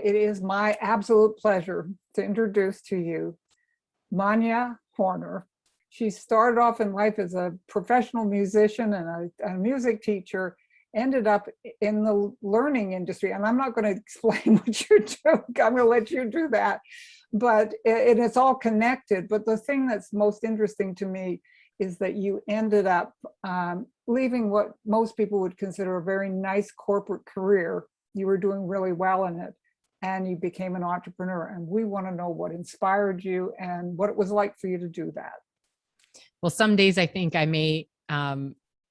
It is my absolute pleasure to introduce to you Manja Horner. She started off in life as a professional musician and a music teacher, ended up in the learning industry. And I'm not going to explain what you're doing. I'm going to let you do that. But it's all connected. But the thing that's most interesting to me is that you ended up leaving what most people would consider a very nice corporate career. You were doing really well in it, and you became an entrepreneur. And we want to know what inspired you and what it was like for you to do that. Well, some days I think I may, I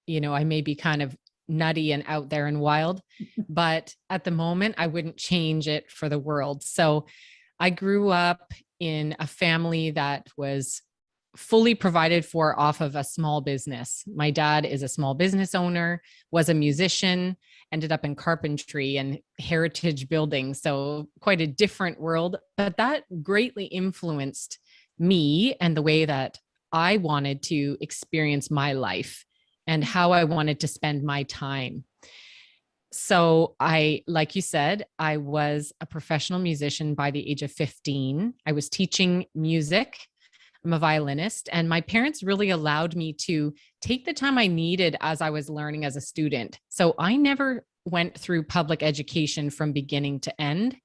may be kind of nutty and out there and wild, but at the moment I wouldn't change it for the world. So I grew up in a family that was fully provided for off of a small business. My dad is a small business owner, was a musician, ended up in carpentry and heritage building. So quite a different world, but that greatly influenced me and the way that I wanted to experience my life and how I wanted to spend my time. So like you said, I was a professional musician by the age of 15. I was teaching music. I'm a violinist, and my parents really allowed me to take the time I needed as I was learning as a student. So I never went through public education from beginning to end.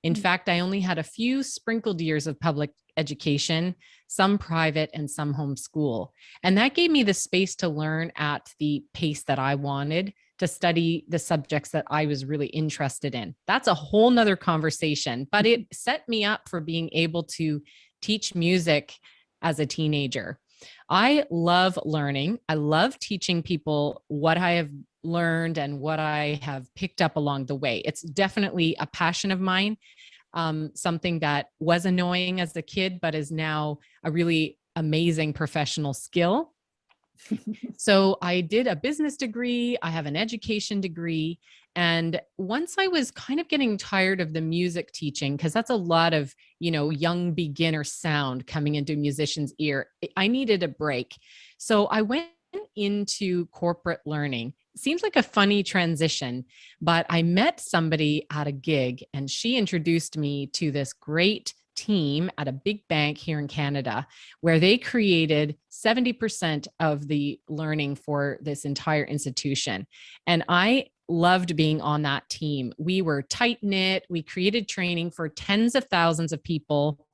In fact, I only had a few sprinkled years of public education, some private and some homeschool. And that gave me the space to learn at the pace that I wanted, to study the subjects that I was really interested in. That's a whole nother conversation, but it set me up for being able to teach music as a teenager. I love learning. I love teaching people what I have learned and what I have picked up along the way. It's definitely a passion of mine, something that was annoying as a kid, but is now a really amazing professional skill. So I did a business degree. I have an education degree. And once I was kind of getting tired of the music teaching, because that's a lot of, young beginner sound coming into a musician's ear, I needed a break. So I went into corporate learning. Seems like a funny transition, but I met somebody at a gig and she introduced me to this great team at a big bank here in Canada, where they created 70% of the learning for this entire institution. And I loved being on that team. We were tight knit. We created training for tens of thousands of people.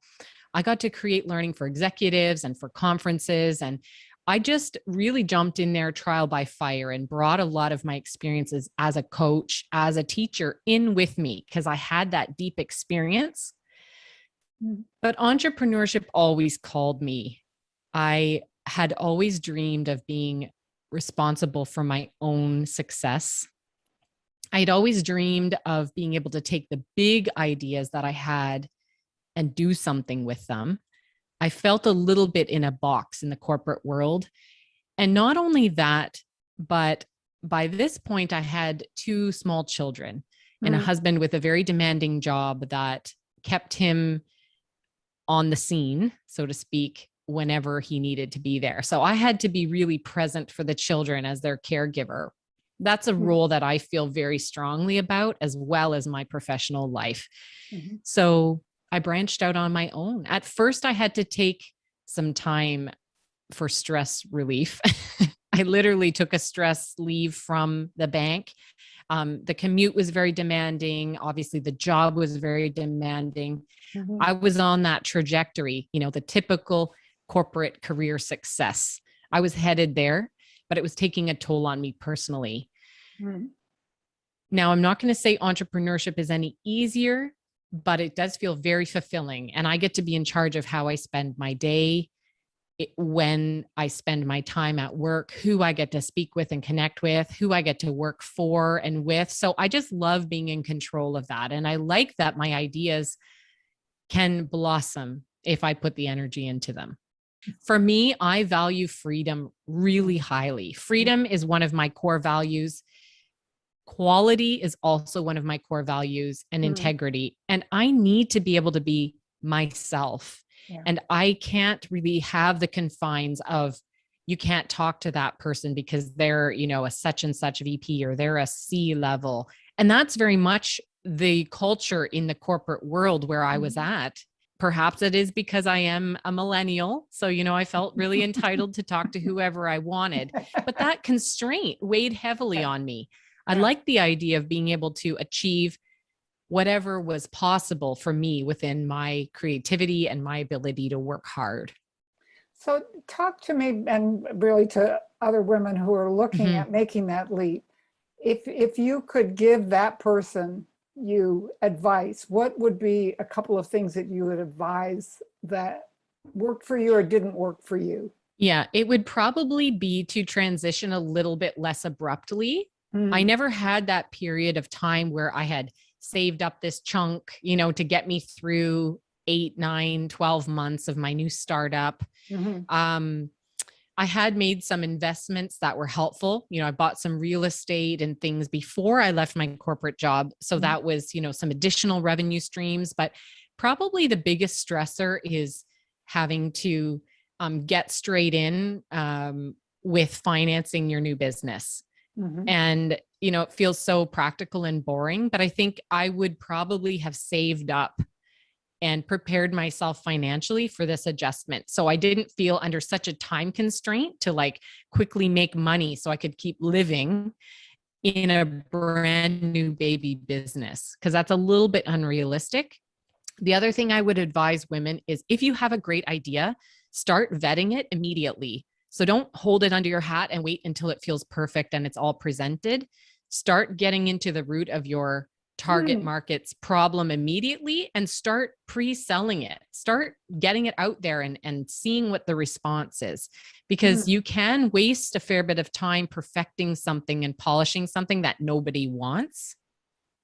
I got to create learning for executives and for conferences. And I just really jumped in there trial by fire and brought a lot of my experiences as a coach, as a teacher in with me, because I had that deep experience. But entrepreneurship always called me. I had always dreamed of being responsible for my own success. I had always dreamed of being able to take the big ideas that I had and do something with them. I felt a little bit in a box in the corporate world. And not only that, but by this point, I had 2 small children and a husband with a very demanding job that kept him on the scene, so to speak, whenever he needed to be there. So I had to be really present for the children as their caregiver. That's a role that I feel very strongly about, as well as my professional life. So I branched out on my own. At first, I had to take some time for stress relief. I literally took a stress leave from the bank. The commute was very demanding. Obviously, the job was very demanding. I was on that trajectory, the typical corporate career success. I was headed there, but it was taking a toll on me personally. Now, I'm not going to say entrepreneurship is any easier, but it does feel very fulfilling. And I get to be in charge of how I spend my day, when I spend my time at work, who I get to speak with and connect with, who I get to work for and with. So I just love being in control of that. And I like that my ideas can blossom if I put the energy into them. For me, I value freedom really highly. Freedom is one of my core values. Quality is also one of my core values, and integrity. And I need to be able to be myself. Yeah. And I can't really have the confines of, you can't talk to that person because they're, a such and such VP or they're a C level. And that's very much the culture in the corporate world where I was at. Perhaps it is because I am a millennial. So, I felt really entitled to talk to whoever I wanted, but that constraint weighed heavily on me. I like the idea of being able to achieve whatever was possible for me within my creativity and my ability to work hard. So talk to me, and really to other women who are looking Mhm. at making that leap. If you could give that person you advice, what would be a couple of things that you would advise that worked for you or didn't work for you? Yeah, it would probably be to transition a little bit less abruptly. I never had that period of time where I had saved up this chunk, to get me through 8, 9, 12 months of my new startup. Mhm. I had made some investments that were helpful. I bought some real estate and things before I left my corporate job. So that was, some additional revenue streams. But probably the biggest stressor is having to get straight in with financing your new business. Mhm. And, it feels so practical and boring, but I think I would probably have saved up and prepared myself financially for this adjustment. So I didn't feel under such a time constraint to like quickly make money so I could keep living in a brand new baby business, because that's a little bit unrealistic. The other thing I would advise women is if you have a great idea, start vetting it immediately. So don't hold it under your hat and wait until it feels perfect and it's all presented. Start getting into the root of your target market's problem immediately and start pre-selling it. Start getting it out there and seeing what the response is, because you can waste a fair bit of time perfecting something and polishing something that nobody wants,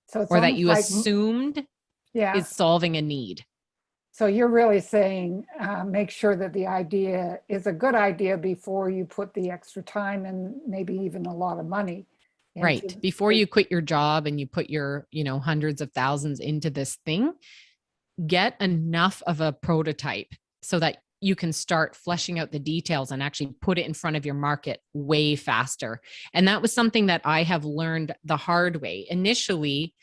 So it's or that almost you like, assumed yeah. is solving a need. So you're really saying make sure that the idea is a good idea before you put the extra time and maybe even a lot of money into Right. Before you quit your job and you put your, hundreds of thousands into this thing, get enough of a prototype so that you can start fleshing out the details and actually put it in front of your market way faster. And that was something that I have learned the hard way. Initially,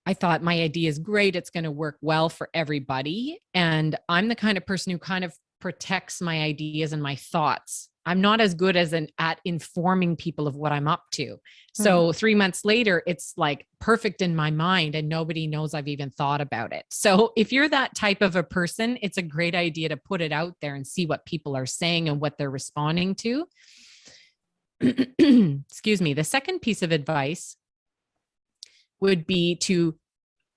I thought my idea is great. It's going to work well for everybody. And I'm the kind of person who kind of protects my ideas and my thoughts. I'm not as good as at informing people of what I'm up to. So 3 months later, it's like perfect in my mind and nobody knows I've even thought about it. So if you're that type of a person, it's a great idea to put it out there and see what people are saying and what they're responding to. Excuse me. The second piece of advice would be to,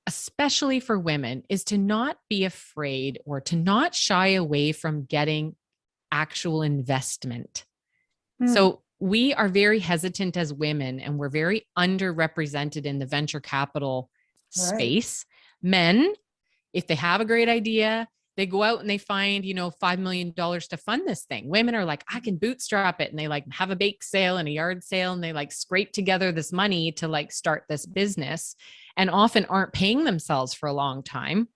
especially for women, is to not be afraid or to not shy away from getting actual investment. So we are very hesitant as women and we're very underrepresented in the venture capital space. Men, if they have a great idea, they go out and they find, $5 million to fund this thing. Women are like, I can bootstrap it. And they like have a bake sale and a yard sale and they like scrape together this money to like start this business, and often aren't paying themselves for a long time.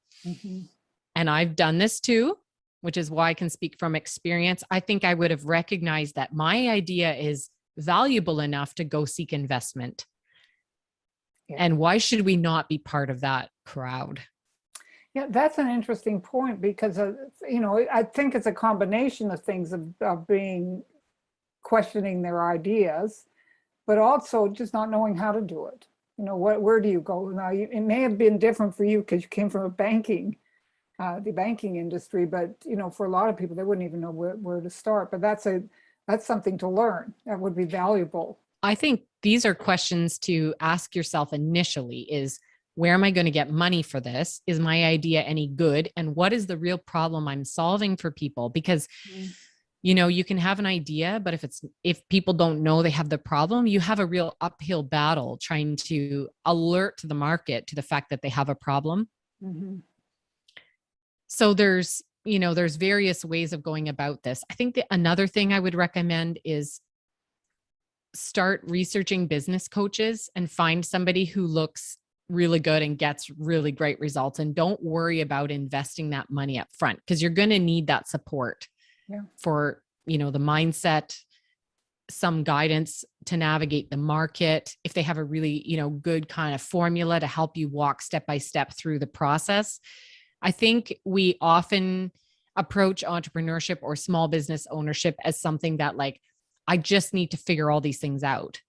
And I've done this too, which is why I can speak from experience. I think I would have recognized that my idea is valuable enough to go seek investment. And why should we not be part of that crowd? Yeah, that's an interesting point because, I think it's a combination of things of being questioning their ideas, but also just not knowing how to do it. Where do you go? Now, it may have been different for you because you came from the banking industry, but, for a lot of people, they wouldn't even know where to start. But that's something to learn. That would be valuable. I think these are questions to ask yourself initially is, where am I going to get money for this? Is my idea any good? And what is the real problem I'm solving for people? Because, you can have an idea, but if people don't know they have the problem, you have a real uphill battle trying to alert the market to the fact that they have a problem. So there's various ways of going about this. I think that another thing I would recommend is start researching business coaches and find somebody who looks really good and gets really great results, and don't worry about investing that money up front, because you're going to need that support for, the mindset, some guidance to navigate the market, if they have a really, good kind of formula to help you walk step by step through the process. I think we often approach entrepreneurship or small business ownership as something that like, I just need to figure all these things out.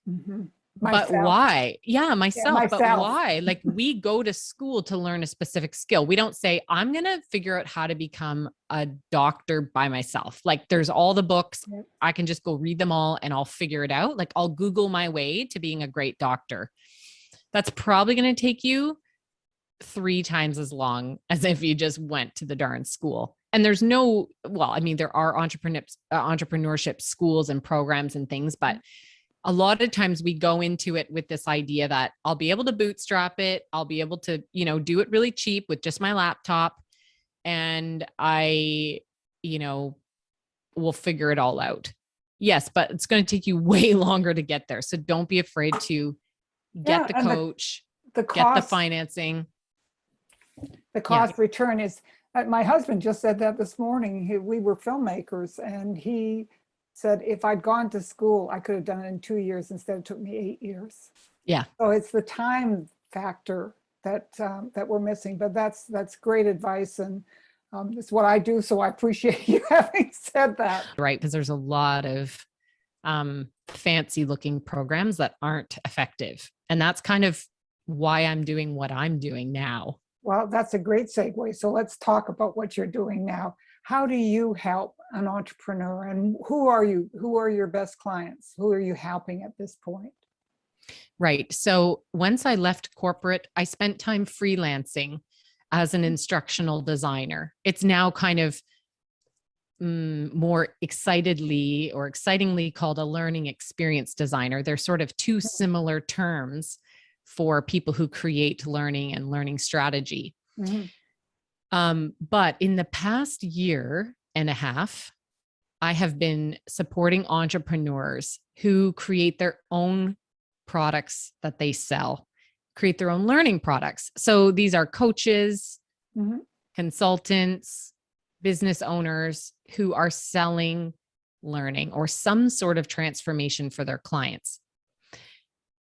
Mm-hmm. But why? Yeah, myself. But why? Like we go to school to learn a specific skill. We don't say, I'm going to figure out how to become a doctor by myself. Like there's all the books. Yep. I can just go read them all and I'll figure it out. Like I'll Google my way to being a great doctor. That's probably going to take you 3 times as long as if you just went to the darn school. And there's there are entrepreneurship schools and programs and things, but a lot of times we go into it with this idea that I'll be able to bootstrap it. I'll be able to, do it really cheap with just my laptop. And I, will figure it all out. Yes, but it's going to take you way longer to get there. So don't be afraid to get the coach, get the financing. The cost return is, my husband just said that this morning. We were filmmakers and he said, if I'd gone to school, I could have done it in 2 years. Instead, it took me 8 years. Yeah. So it's the time factor that we're missing, but that's great advice. And it's what I do. So I appreciate you having said that. Right. Because there's a lot of fancy looking programs that aren't effective. And that's kind of why I'm doing what I'm doing now. Well, that's a great segue. So let's talk about what you're doing now. How do you help an entrepreneur, and who are you? Who are your best clients? Who are you helping at this point? Right. So once I left corporate, I spent time freelancing as an instructional designer. It's now kind of more excitingly called a learning experience designer. They're sort of 2 similar terms for people who create learning and learning strategy. Mm-hmm. But in the past year and a half, I have been supporting entrepreneurs who create their own products that they sell, create their own learning products. So these are coaches, consultants, business owners who are selling learning or some sort of transformation for their clients.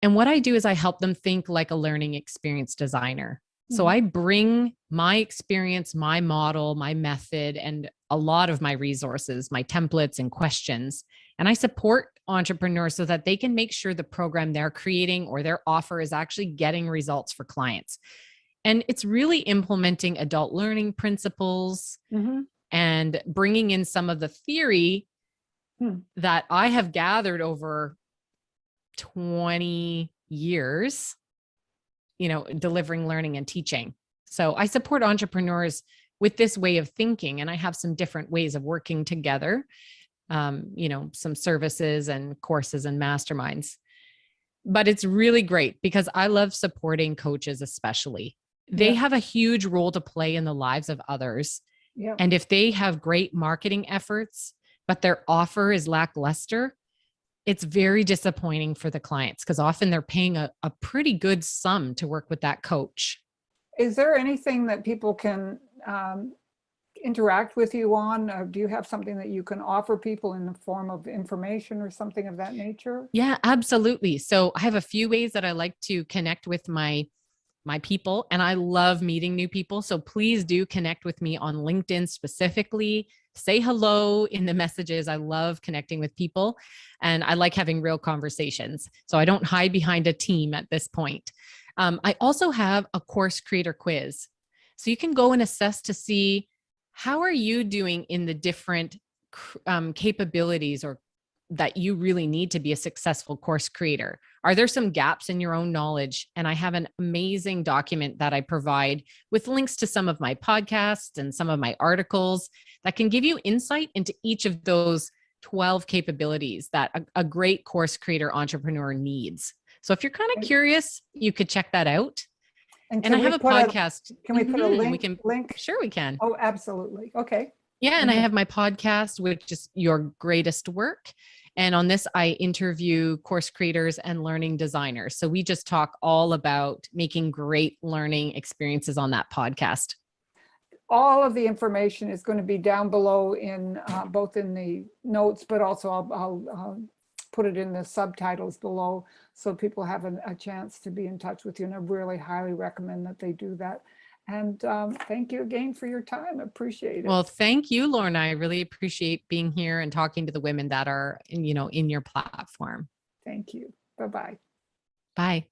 And what I do is I help them think like a learning experience designer. So I bring my experience, my model, my method, and a lot of my resources, my templates and questions. And I support entrepreneurs so that they can make sure the program they're creating or their offer is actually getting results for clients. And it's really implementing adult learning principles and bringing in some of the theory that I have gathered over 20 years, delivering learning and teaching. So I support entrepreneurs with this way of thinking, and I have some different ways of working together, some services and courses and masterminds. But it's really great because I love supporting coaches, especially. They have a huge role to play in the lives of others. Yeah. And if they have great marketing efforts, but their offer is lackluster, it's very disappointing for the clients because often they're paying a pretty good sum to work with that coach. Is there anything that people can interact with you on? Do you have something that you can offer people in the form of information or something of that nature? Yeah, absolutely. So I have a few ways that I like to connect with my people, and I love meeting new people. So please do connect with me on LinkedIn specifically. Say hello in the messages. I love connecting with people and I like having real conversations. So I don't hide behind a team at this point. I also have a course creator quiz. So you can go and assess to see how are you doing in the different capabilities or that you really need to be a successful course creator. Are there some gaps in your own knowledge? And I have an amazing document that I provide with links to some of my podcasts and some of my articles that can give you insight into each of those 12 capabilities that a great course creator entrepreneur needs. So if you're kind of curious, you could check that out. And I have a podcast. Can we put a link? Sure, we can. Oh, absolutely. Okay. Yeah. And I have my podcast, which is Your Greatest Work. And on this, I interview course creators and learning designers. So we just talk all about making great learning experiences on that podcast. All of the information is going to be down below in both in the notes, but also I'll put it in the subtitles below so people have a chance to be in touch with you. And I really highly recommend that they do that. And thank you again for your time. Appreciate it. Well, thank you, Lorna. I really appreciate being here and talking to the women that are, in your platform. Thank you. Bye-bye. Bye.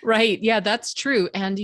Right. Yeah, that's true. And,